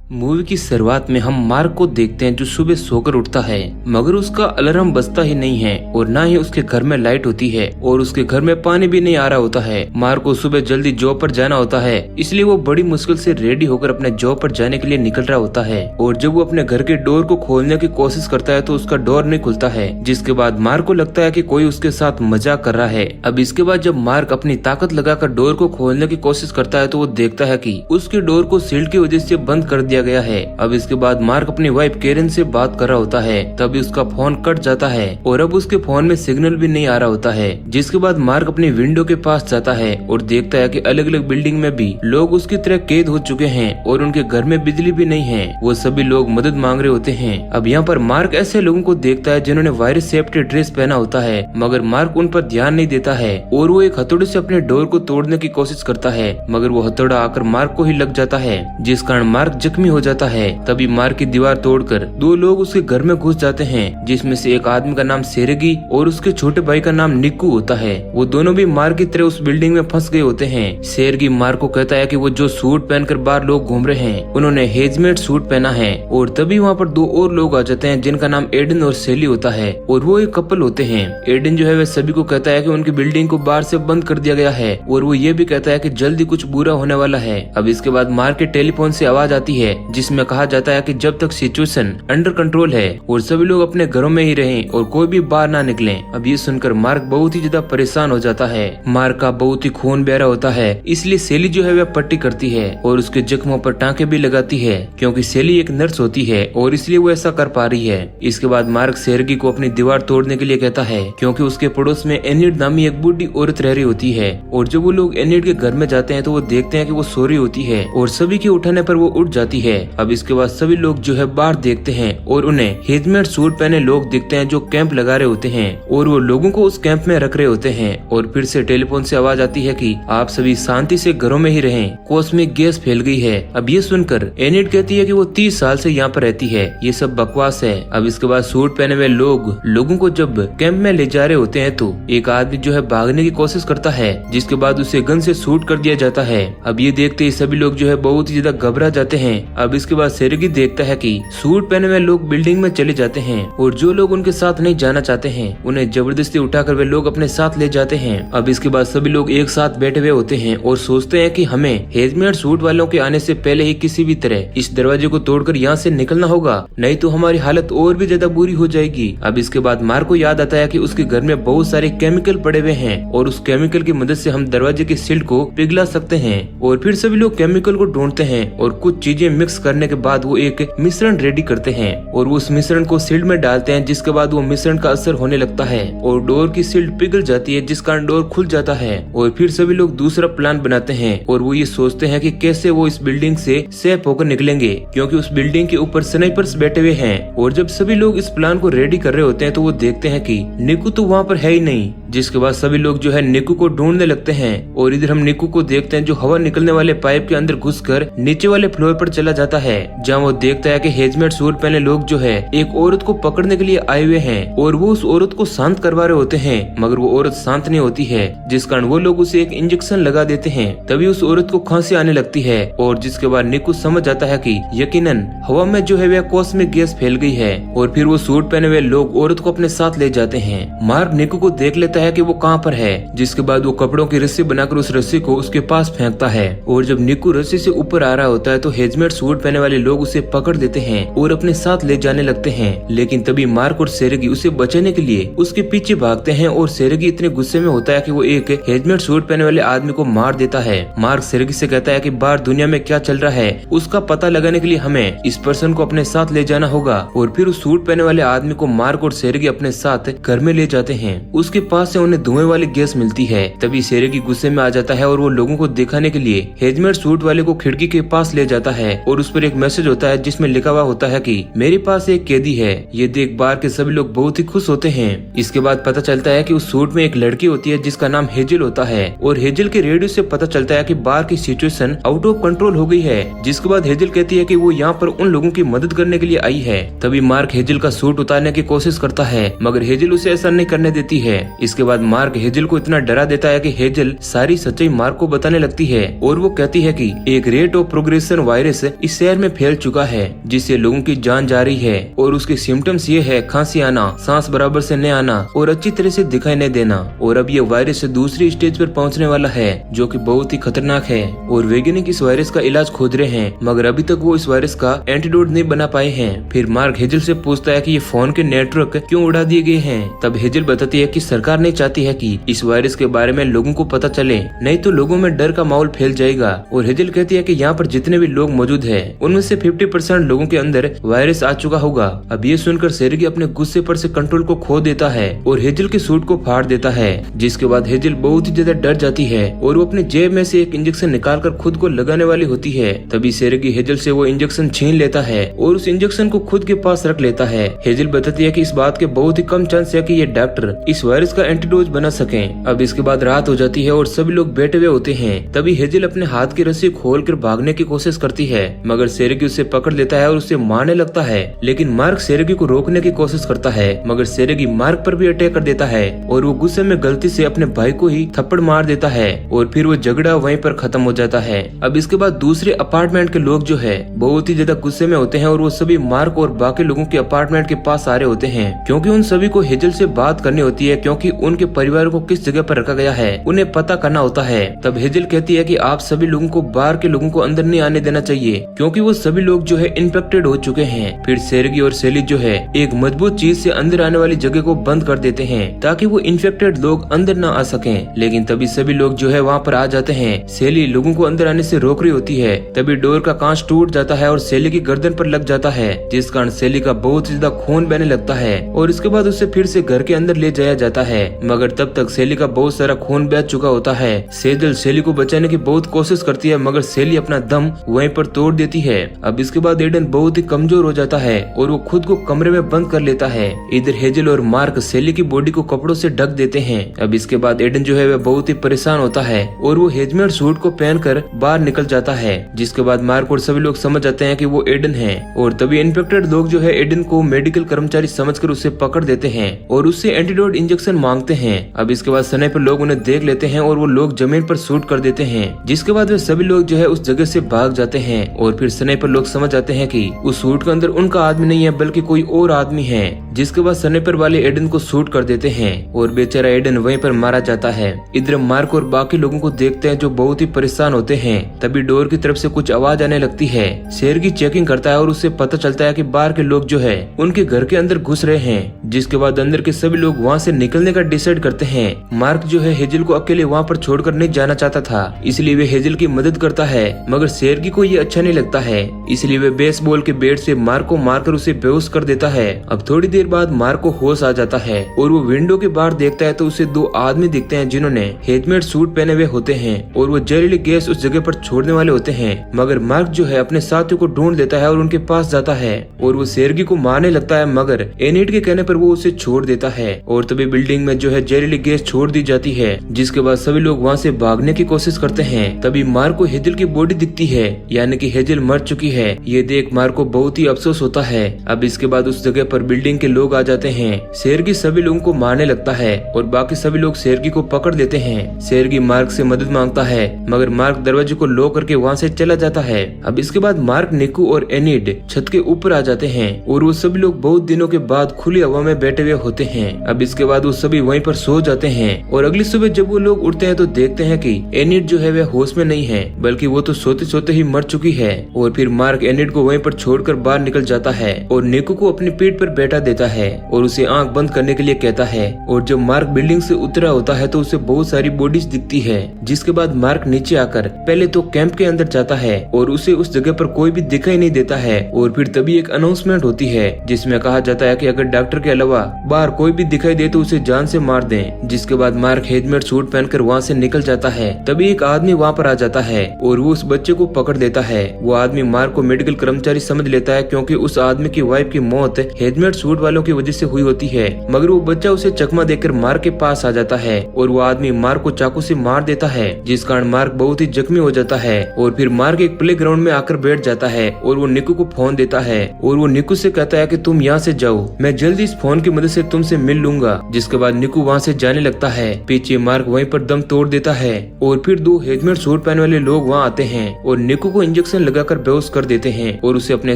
Movie की शुरुआत में हम मार्क को देखते हैं जो सुबह सोकर उठता है, मगर उसका अलार्म बजता ही नहीं है और ना ही उसके घर में लाइट होती है और उसके घर में पानी भी नहीं आ रहा होता है। मार्क को सुबह जल्दी जॉब पर जाना होता है, इसलिए वो बड़ी मुश्किल से रेडी होकर अपने जॉब पर जाने के लिए निकल रहा होता है और जब वो अपने घर के डोर को खोलने की कोशिश करता है तो उसका डोर नहीं खुलता है, जिसके बाद मार्क को लगता है कि कोई उसके साथ मजाक कर रहा है। अब इसके बाद जब मार्क अपनी ताकत लगाकर डोर को खोलने की कोशिश करता है तो वो देखता है कि उसके डोर को सील्ड की वजह से बंद कर दिया गया है। अब इसके बाद मार्क अपनी वाइफ केरन से बात कर रहा होता है, तभी उसका फोन कट जाता है और अब उसके फोन में सिग्नल भी नहीं आ रहा होता है। जिसके बाद मार्क अपनी विंडो के पास जाता है और देखता है कि अलग अलग बिल्डिंग में भी लोग उसकी तरह कैद हो चुके हैं और उनके घर में बिजली भी नहीं है। वो सभी लोग मदद मांग रहे होते हैं। अब यहाँ पर मार्क ऐसे लोगों को देखता है जिन्होंने वायरस सेफ्टी ड्रेस पहना होता है, मगर मार्क उन पर ध्यान नहीं देता है और वो एक हथौड़े से अपने डोर को तोड़ने की कोशिश करता है, मगर वो हथौड़ा आकर मार्क को ही लग जाता है, जिस कारण मार्क जख्मी हो जाता है। तभी मार्क की दीवार तोड़कर दो लोग उसके घर में घुस जाते हैं, जिसमें से एक आदमी का नाम सेरेगी और उसके छोटे भाई का नाम निक्कू होता है। वो दोनों भी मार्क की तरह उस बिल्डिंग में फंस गए होते हैं। सेरेगी मार्क को कहता है कि वो जो सूट पहनकर बाहर लोग घूम रहे हैं उन्होंने हेजमेट सूट पहना है और तभी वहाँ पर दो और लोग आ जाते हैं जिनका नाम एडन और सेली होता है और वो एक कपल होते हैं। एडन जो है वह सभी को कहता है कि उनकी बिल्डिंग को बाहर से बंद कर दिया गया है और वो ये भी कहता है कि जल्दी कुछ बुरा होने वाला है। अब इसके बाद मार्क के टेलीफोन से आवाज आती है जिसमें कहा जाता है कि जब तक सिचुएशन अंडर कंट्रोल है और सभी लोग अपने घरों में ही रहें और कोई भी बाहर ना निकले। अब ये सुनकर मार्क बहुत ही ज्यादा परेशान हो जाता है। मार्क का बहुत ही खून बह रहा होता है, इसलिए सेली जो है वह पट्टी करती है और उसके जख्मों पर टाँके भी लगाती है, क्योंकि सेली एक नर्स होती है और इसलिए वो ऐसा कर पा रही है। इसके बाद मार्क सेरेगी को अपनी दीवार तोड़ने के लिए कहता है, क्योंकि उसके पड़ोस में एनिड नामी एक बूढ़ी औरत रह रही होती है और जब वो लोग एनिड के घर में जाते हैं तो वो देखते हैं कि वो सो रही होती है और सभी के उठाने पर वो उठ जाती है। अब इसके बाद सभी लोग जो है बाहर देखते हैं और उन्हें हेजमेट सूट पहने लोग दिखते हैं जो कैंप लगा रहे होते हैं और वो लोगों को उस कैंप में रख रहे होते हैं। और फिर से टेलीफोन से आवाज आती है कि आप सभी शांति से घरों में ही रहें, कॉस्मिक गैस फैल गई है। अब ये सुनकर एनिड कहती है कि वो 30 साल से यहाँ पर रहती है, ये सब बकवास है। अब इसके बाद सूट पहने हुए लोगों को जब कैंप में ले जा रहे होते हैं तो एक आदमी जो है भागने की कोशिश करता है, जिसके बाद उसे गन से शूट कर दिया जाता है। अब ये देखते ही सभी लोग जो है बहुत ही ज्यादा घबरा जाते हैं। अब इसके बाद सेरेगी देखता है कि सूट पहने हुए लोग बिल्डिंग में चले जाते हैं और जो लोग उनके साथ नहीं जाना चाहते हैं उन्हें जबरदस्ती उठाकर वे लोग अपने साथ ले जाते हैं। अब इसके बाद सभी लोग एक साथ बैठे हुए होते हैं और सोचते हैं कि हमें हेजमेट सूट वालों के आने से पहले ही किसी भी तरह इस दरवाजे को तोड़कर यहाँ से निकलना होगा, नहीं तो हमारी हालत और भी ज्यादा बुरी हो जाएगी। अब इसके बाद मार्क को याद आता है कि उसके घर में बहुत सारे केमिकल पड़े हुए हैं और उस केमिकल की मदद से हम दरवाजे की सील्ड को पिघला सकते हैं। और फिर सभी लोग केमिकल को ढूंढते हैं और कुछ चीजें मिक्स करने के बाद वो एक मिश्रण रेडी करते हैं और वो उस मिश्रण को सील्ड में डालते हैं, जिसके बाद वो मिश्रण का असर होने लगता है और डोर की सील्ड पिघल जाती है, जिस कारण डोर खुल जाता है। और फिर सभी लोग दूसरा प्लान बनाते हैं और वो ये सोचते हैं कि कैसे वो इस बिल्डिंग से सेफ होकर निकलेंगे, क्योंकि उस बिल्डिंग के ऊपर स्नाइपर्स बैठे हुए हैं। और जब सभी लोग इस प्लान को रेडी कर रहे होते हैं तो वो देखते हैं कि निक्कू तो वहाँ पर है ही नहीं, जिसके बाद सभी लोग जो है निक्कू को ढूंढने लगते हैं। और इधर हम निक्कू को देखते हैं जो हवा निकलने वाले पाइप के अंदर घुसकर नीचे वाले फ्लोर पर चला जाता है, जहाँ वो देखता है कि हेजमेट सूट पहने लोग जो है एक औरत को पकड़ने के लिए आए हुए हैं और वो उस औरत को शांत करवा रहे होते हैं, मगर वो औरत शांत नहीं होती है, जिस कारण वो लोग उसे एक इंजेक्शन लगा देते हैं। तभी उस औरत को खांसी आने लगती है और जिसके बाद निक्कू समझ जाता है कि यकीनन हवा में जो है वह कॉस्मिक गैस फैल गई है और फिर वो सूट पहने हुए लोग औरत को अपने साथ ले जाते हैं। मार्क निक्कू को देख लेता है कि वो कहाँ पर है, जिसके बाद वो कपड़ों की रस्सी बनाकर उस रस्सी को उसके पास फेंकता है और जब निक्कू रस्सी से ऊपर आ रहा होता है तो हेजमेट सूट पहने वाले लोग उसे पकड़ देते हैं और अपने साथ ले जाने लगते हैं। लेकिन तभी मार्क और सेरेगी उसे बचाने के लिए उसके पीछे भागते हैं और सेरेगी इतने गुस्से में होता है कि वो एक हेजमेट सूट पहने वाले आदमी को मार देता है। मार्क सेरेगी से कहता है कि बाहर दुनिया में क्या चल रहा है उसका पता लगाने के लिए हमें इस पर्सन को अपने साथ ले जाना होगा। और फिर उस सूट पहने वाले आदमी को मार्क और सेरेगी अपने साथ घर में ले जाते हैं। उसके पास से उन्हें धुएं वाली गैस मिलती है। तभी सेरेगी गुस्से में आ जाता है और वो लोगों को दिखाने के लिए हेजमेट सूट वाले को खिड़की के पास ले जाता है और उस पर एक मैसेज होता है जिसमें लिखा हुआ होता है कि मेरे पास एक कैदी है। ये देख बाहर के सभी लोग बहुत ही खुश होते हैं। इसके बाद पता चलता है कि उस सूट में एक लड़की होती है जिसका नाम हेजल होता है और हेजल के रेडियो से पता चलता है कि बाहर की सिचुएशन आउट ऑफ कंट्रोल हो गई है, जिसके बाद हेजल कहती है कि वो यहाँ पर उन लोगों की मदद करने के लिए आई है। तभी मार्क हेजल का सूट उतारने की कोशिश करता है, मगर हेजल उसे ऐसा नहीं करने देती है। इसके बाद मार्क हेजल को इतना डरा देता है कि हेजल सारी सच्चाई मार्क को बताने लगती है और वो कहती है कि एक रेट ऑफ प्रोग्रेशन वायरस इस शहर में फैल चुका है, जिससे लोगों की जान जा रही है। और उसके सिम्टम्स ये है खांसी आना, सांस बराबर से न आना और अच्छी तरह से दिखाई नहीं देना। और अब ये वायरस दूसरी स्टेज पर पहुंचने वाला है, जो कि बहुत ही खतरनाक है। और वैज्ञानिक इस वायरस का इलाज खोज रहे हैं, मगर अभी तक वो इस वायरस का एंटीडोट नहीं बना पाए हैं। फिर मार्क हेजल से पूछता है कि ये फोन के नेटवर्क क्यों उड़ा दिए गए हैं। तब हेजल बताती है कि सरकार नहीं चाहती है कि इस वायरस के बारे में लोगों को पता चले, नहीं तो लोगों में डर का माहौल फैल जाएगा। और हेजल कहती है कि यहाँ पर जितने भी लोग मौजूद हैं, उनमें से 50% लोगों के अंदर वायरस आ चुका होगा। अब ये सुनकर सेर्गी अपने गुस्से पर से कंट्रोल को खो देता है और हेजल के सूट को फाड़ देता है, जिसके बाद हेजल बहुत ही ज्यादा डर जाती है और वो अपने जेब में से एक इंजेक्शन निकालकर खुद को लगाने वाली होती है। तभी सेर्गी हेजल से वो इंजेक्शन छीन लेता है और उस इंजेक्शन को खुद के पास रख लेता है। हेजल बताती है कि इस बात के बहुत ही कम चांस है कि ये डॉक्टर इस वायरस का एंटीडोज बना सके। अब इसके बाद रात हो जाती है और सभी लोग बैठे हुए होते हैं। तभी हेजल अपने हाथ की रस्सी खोलकर भागने की कोशिश करती है, मगर सेर्गी उसे पकड़ लेता है और उसे मारने लगता है। लेकिन मार्क सेर्गी को रोकने की कोशिश करता है, मगर सेर्गी मार्क पर भी अटैक कर देता है और वो गुस्से में गलती से अपने भाई को ही थप्पड़ मार देता है और फिर वो झगड़ा वहीं पर खत्म हो जाता है। अब इसके बाद दूसरे अपार्टमेंट के लोग जो है बहुत ही ज्यादा गुस्से में होते हैं और वो सभी मार्क और बाकी लोगों के अपार्टमेंट के पास आ रहे होते हैं, क्योंकि उन सभी को हेजल से बात करनी होती है, क्योंकि उनके परिवार को किस जगह पर रखा गया है उन्हें पता करना होता है। तब हेजल कहती है कि आप सभी लोगों को बाहर के लोगों को अंदर नहीं आने देना चाहिए, क्योंकि वो सभी लोग जो है इन्फेक्टेड हो चुके हैं। फिर सेर्गी और सेली जो है एक मजबूत चीज से अंदर आने वाली जगह को बंद कर देते हैं ताकि वो इन्फेक्टेड लोग अंदर न आ सकें। लेकिन तभी सभी लोग जो है वहाँ पर आ जाते हैं। सेली लोगों को अंदर आने से रोक रही होती है, तभी डोर का कांच टूट जाता है और सेली की गर्दन पर लग जाता है, जिस कारण सेली का बहुत ज्यादा खून बहने लगता है और इसके बाद उसे फिर से घर के अंदर ले जाया जाता है। मगर तब तक सेली का बहुत सारा खून बह चुका होता है। सेजल सेली को बचाने की बहुत कोशिश करती है, मगर सेली अपना दम वहीं पर तोड़ देती है। अब इसके बाद एडन बहुत ही कमजोर हो जाता है और वो खुद को कमरे में बंद कर लेता है। इधर हेजल और मार्क सेली की बॉडी को कपड़ों से ढक देते हैं। अब इसके बाद एडन जो है वह बहुत ही परेशान होता है और वो हेजमेट सूट को पहनकर बाहर निकल जाता है, जिसके बाद मार्क और सभी लोग समझ जाते हैं कि वो एडन है। और तभी इन्फेक्टेड लोग जो है एडन को मेडिकल कर्मचारी समझकर उसे पकड़ देते हैं और उससे एंटीडोट इंजेक्शन मांगते हैं। अब इसके बाद स्नाइपर लोग उन्हें देख लेते हैं और वो लोग जमीन पर शूट कर देते हैं, जिसके बाद वे सभी लोग जो है उस जगह से भाग जाते हैं। और फिर स्नाइपर लोग समझ जाते हैं कि उस सूट के अंदर उनका आदमी नहीं है बल्कि कोई और आदमी है, जिसके बाद स्नाइपर वाले एडन को शूट कर देते हैं और बेचारा एडन वहीं पर मारा जाता है। इधर मार्क और बाकी लोगों को देखते हैं जो बहुत ही परेशान होते हैं। तभी डोर की तरफ से कुछ आवाज आने लगती है। सेर्गी चेकिंग करता है और उससे पता चलता है कि बाहर के लोग जो है उनके घर के अंदर घुस रहे हैं, जिसके बाद अंदर के सभी लोग वहाँ से निकलने का डिसाइड करते हैं। मार्क जो है हेजल को अकेले वहाँ पर छोड़कर नहीं जाना चाहता था, इसलिए वे हेजल की मदद करता है, मगर सेर्गी को ये अच्छा नहीं लगता है, इसलिए वे बेसबॉल के बैट से मार्क को मारकर उसे बेहोश कर देता है। अब थोड़ी देर बाद मार्क को होश आ जाता है और वो विंडो के बाहर देखता है तो उसे दो आदमी दिखते हैं जिन्होंने हेजमेट सूट पहने हुए होते हैं और वो जहरीली गैस उस जगह पर छोड़ने वाले होते हैं। मगर मार्क जो है अपने साथियों को ढूंढ लेता है और उनके पास जाता है और वो सेर्गी को मारने लगता है, मगर एनिड के कहने पर वो उसे छोड़ देता है। और तभी बिल्डिंग में जो है जहरीली गैस छोड़ दी जाती है, जिसके बाद सभी लोग वहाँ से भागने की कोशिश करते हैं। तभी मार्क को हेजल की बॉडी दिखती है, यानी कि हेजल मर चुकी है। ये देख मार्क को बहुत ही अफसोस होता है। अब इसके बाद उस जगह पर बिल्डिंग के लोग आ जाते हैं। सेर्गी सभी लोगों को मारने लगता है और बाकी सभी लोग सेर्गी को पकड़ लेते हैं। सेर्गी मार्क से मदद मांगता है, मगर मार्क दरवाजे को लॉक करके वहाँ से चला जाता है। अब इसके बाद मार्क, निकू और एनिड छत के ऊपर आ जाते हैं और वो सभी लोग बहुत दिनों के बाद खुली हवा में बैठे हुए होते हैं। अब इसके बाद वो सभी वहीं पर सो जाते हैं और अगली सुबह जब वो लोग उठते हैं तो देखते हैं कि एनिड जो है वह होश में नहीं है, बल्कि वो तो सोते सोते ही मर चुकी है। और फिर मार्क एनिड को वहीं पर छोड़कर बाहर निकल जाता है और निकू को अपनी पीठ पर बैठा देता है और उसे आंख बंद करने के लिए कहता है। और जब मार्क बिल्डिंग से उतरा होता है तो उसे बहुत सारी बॉडीज दिखती है, जिसके बाद मार्क नीचे आकर पहले तो कैंप के अंदर जाता है और उसे उस जगह पर कोई भी दिखाई नहीं देता है। और फिर तभी एक अनाउंसमेंट होती है जिसमें कहा जाता है कि अगर डॉक्टर के अलावा बाहर कोई भी दिखाई दे तो उसे जान से मार दें। जिसके बाद मार्क हेजमेट सूट पहनकर वहाँ से निकल जाता है। तभी एक आदमी वहाँ पर आ जाता है और वो उस बच्चे को पकड़ देता है। वो आदमी मार्क को मेडिकल कर्मचारी समझ लेता है, क्योंकि उस आदमी की वाइफ की मौत हेजमेट सूट वालों की वजह से हुई होती है। मगर वो बच्चा उसे चकमा देकर मार्क के पास आ जाता है और वो आदमी मार्क को चाकू से मार देता है, जिस कारण मार्क बहुत ही जख्मी हो जाता है। और फिर मार्क एक प्लेग्राउंड में आकर बैठ जाता है और वो निकू को फोन देता है और वो निकू से कहता है कि तुम यहाँ से जाओ, मैं जल्दी इस फोन की मदद से तुमसे मिल लूंगा। जिसके बाद निकू वहाँ से जाने लगता है। पीछे मार्क वहीं पर दम तोड़ देता है और फिर दो हेजमेट सूट पहने वाले लोग वहाँ आते हैं और निकू को इंजेक्शन लगाकर बेहोश कर देते हैं और उसे अपने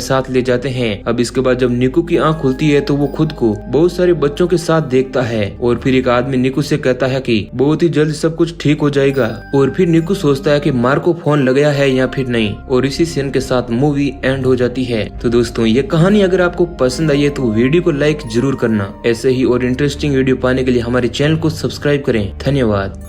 साथ ले जाते हैं। अब इसके बाद जब निकू की आंख खुलती है तो वो खुद को बहुत सारे बच्चों के साथ देखता है और फिर एक आदमी निकू से कहता है कि बहुत ही जल्द सब कुछ ठीक हो जाएगा। और फिर निकू सोचता है कि मार्क को फोन लगाया है या फिर नहीं, और इसी सीन के साथ मूवी एंड हो जाती है। तो दोस्तों ये कहानी अगर आपको पसंद आई है तो वीडियो को लाइक जरूर करना। ऐसे ही और इंटरेस्टिंग वीडियो पाने के लिए हमारे चैनल को सब्सक्राइब करें। धन्यवाद।